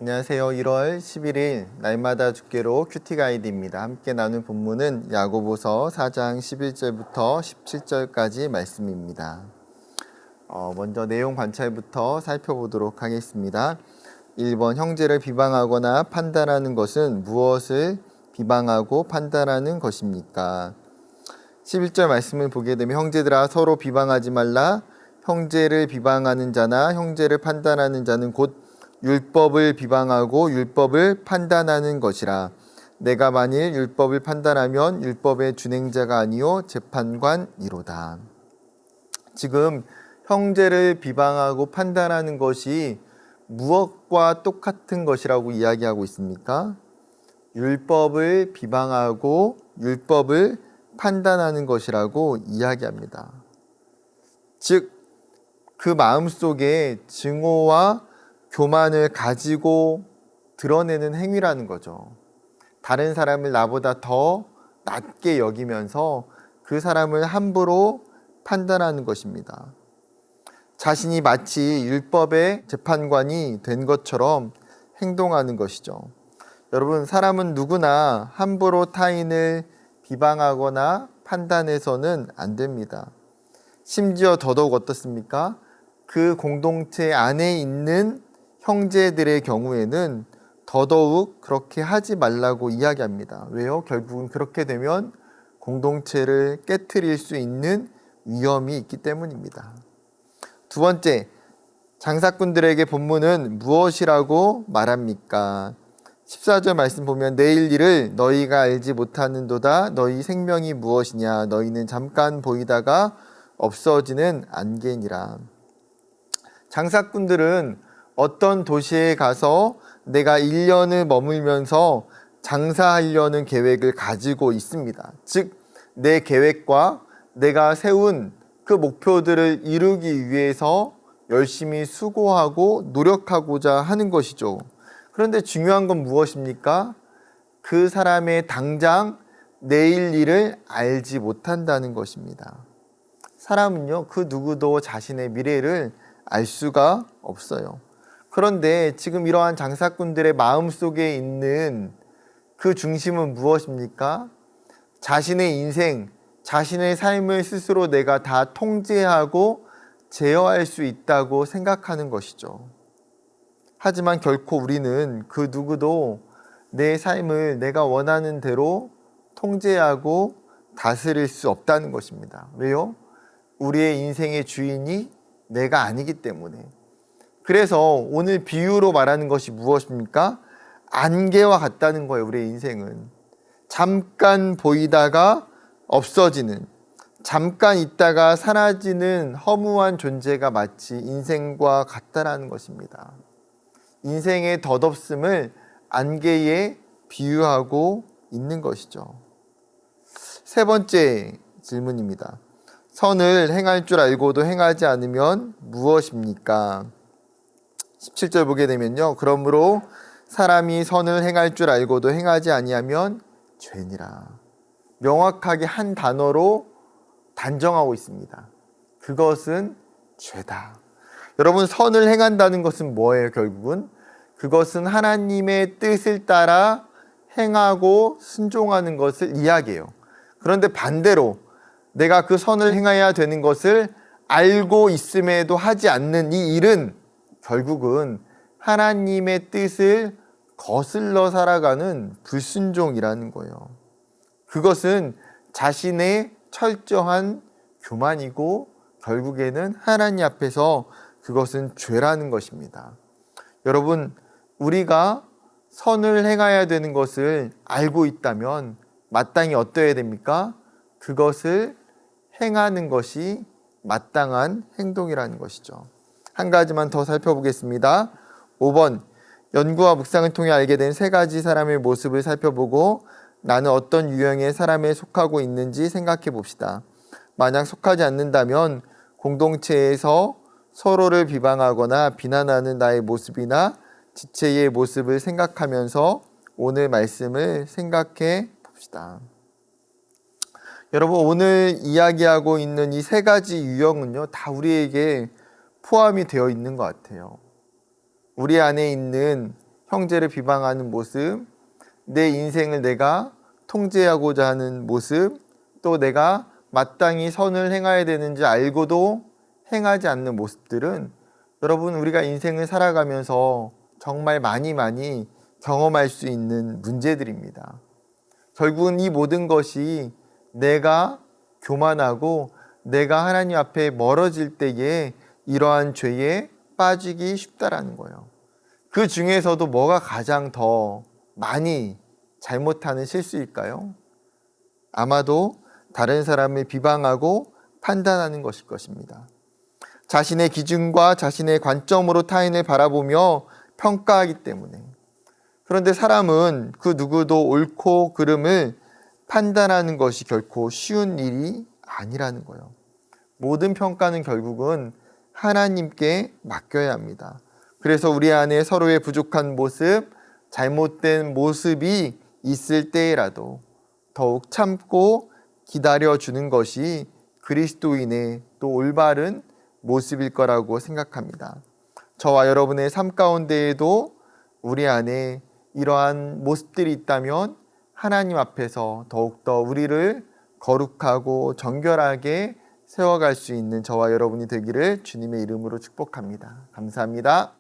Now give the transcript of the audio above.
안녕하세요. 1월 11일 날마다 주께로 큐티 가이드입니다. 함께 나눈 본문은 야고보서 4장 11절부터 17절까지 말씀입니다. 먼저 내용 관찰부터 살펴보도록 하겠습니다. 1번 형제를 비방하거나 판단하는 것은 무엇을 비방하고 판단하는 것입니까? 11절 말씀을 보게 되면 형제들아 서로 비방하지 말라. 형제를 비방하는 자나 형제를 판단하는 자는 곧 율법을 비방하고 율법을 판단하는 것이라. 내가 만일 율법을 판단하면 율법의 준행자가 아니요 재판관이로다. 지금 형제를 비방하고 판단하는 것이 무엇과 똑같은 것이라고 이야기하고 있습니까? 율법을 비방하고 율법을 판단하는 것이라고 이야기합니다. 즉, 그 마음속에 증오와 교만을 가지고 드러내는 행위라는 거죠. 다른 사람을 나보다 더 낮게 여기면서 그 사람을 함부로 판단하는 것입니다. 자신이 마치 율법의 재판관이 된 것처럼 행동하는 것이죠. 여러분, 사람은 누구나 함부로 타인을 비방하거나 판단해서는 안 됩니다. 심지어 더더욱 어떻습니까? 그 공동체 안에 있는 형제들의 경우에는 더더욱 그렇게 하지 말라고 이야기합니다. 왜요? 결국은 그렇게 되면 공동체를 깨트릴 수 있는 위험이 있기 때문입니다. 두 번째, 장사꾼들에게 본문은 무엇이라고 말합니까? 14절 말씀 보면 내일 일을 너희가 알지 못하는도다. 너희 생명이 무엇이냐? 너희는 잠깐 보이다가 없어지는 안개니라. 장사꾼들은 어떤 도시에 가서 내가 1년을 머물면서 장사하려는 계획을 가지고 있습니다. 즉, 내 계획과 내가 세운 그 목표들을 이루기 위해서 열심히 수고하고 노력하고자 하는 것이죠. 그런데 중요한 건 무엇입니까? 그 사람의 당장 내일 일을 알지 못한다는 것입니다. 사람은요, 그 누구도 자신의 미래를 알 수가 없어요. 그런데 지금 이러한 장사꾼들의 마음속에 있는 그 중심은 무엇입니까? 자신의 인생, 자신의 삶을 스스로 내가 다 통제하고 제어할 수 있다고 생각하는 것이죠. 하지만 결코 우리는 그 누구도 내 삶을 내가 원하는 대로 통제하고 다스릴 수 없다는 것입니다. 왜요? 우리의 인생의 주인이 내가 아니기 때문에. 그래서 오늘 비유로 말하는 것이 무엇입니까? 안개와 같다는 거예요. 우리의 인생은 잠깐 보이다가 없어지는, 잠깐 있다가 사라지는 허무한 존재가 마치 인생과 같다라는 것입니다. 인생의 덧없음을 안개에 비유하고 있는 것이죠. 세 번째 질문입니다. 선을 행할 줄 알고도 행하지 않으면 무엇입니까? 17절 보게 되면요. 그러므로 사람이 선을 행할 줄 알고도 행하지 아니하면 죄니라. 명확하게 한 단어로 단정하고 있습니다. 그것은 죄다. 여러분, 선을 행한다는 것은 뭐예요? 결국은 그것은 하나님의 뜻을 따라 행하고 순종하는 것을 이야기해요. 그런데 반대로 내가 그 선을 행해야 되는 것을 알고 있음에도 하지 않는 이 일은 결국은 하나님의 뜻을 거슬러 살아가는 불순종이라는 거예요. 그것은 자신의 철저한 교만이고 결국에는 하나님 앞에서 그것은 죄라는 것입니다. 여러분, 우리가 선을 행해야 되는 것을 알고 있다면 마땅히 어떠해야 됩니까? 그것을 행하는 것이 마땅한 행동이라는 것이죠. 한 가지만 더 살펴보겠습니다. 5번, 연구와 묵상을 통해 알게 된 세 가지 사람의 모습을 살펴보고 나는 어떤 유형의 사람에 속하고 있는지 생각해 봅시다. 만약 속하지 않는다면 공동체에서 서로를 비방하거나 비난하는 나의 모습이나 지체의 모습을 생각하면서 오늘 말씀을 생각해 봅시다. 여러분, 오늘 이야기하고 있는 이 세 가지 유형은요, 다 우리에게 포함이 되어 있는 것 같아요. 우리 안에 있는 형제를 비방하는 모습, 내 인생을 내가 통제하고자 하는 모습, 또 내가 마땅히 선을 행해야 되는지 알고도 행하지 않는 모습들은 여러분 우리가 인생을 살아가면서 정말 많이 경험할 수 있는 문제들입니다. 결국은 이 모든 것이 내가 교만하고 내가 하나님 앞에 멀어질 때에 이러한 죄에 빠지기 쉽다라는 거예요. 그 중에서도 뭐가 가장 더 많이 잘못하는 실수일까요? 아마도 다른 사람을 비방하고 판단하는 것일 것입니다. 자신의 기준과 자신의 관점으로 타인을 바라보며 평가하기 때문에. 그런데 사람은 그 누구도 옳고 그름을 판단하는 것이 결코 쉬운 일이 아니라는 거예요. 모든 평가는 결국은 하나님께 맡겨야 합니다. 그래서 우리 안에 서로의 부족한 모습, 잘못된 모습이 있을 때라도 더욱 참고 기다려주는 것이 그리스도인의 또 올바른 모습일 거라고 생각합니다. 저와 여러분의 삶 가운데에도 우리 안에 이러한 모습들이 있다면 하나님 앞에서 더욱더 우리를 거룩하고 정결하게 세워갈 수 있는 저와 여러분이 되기를 주님의 이름으로 축복합니다. 감사합니다.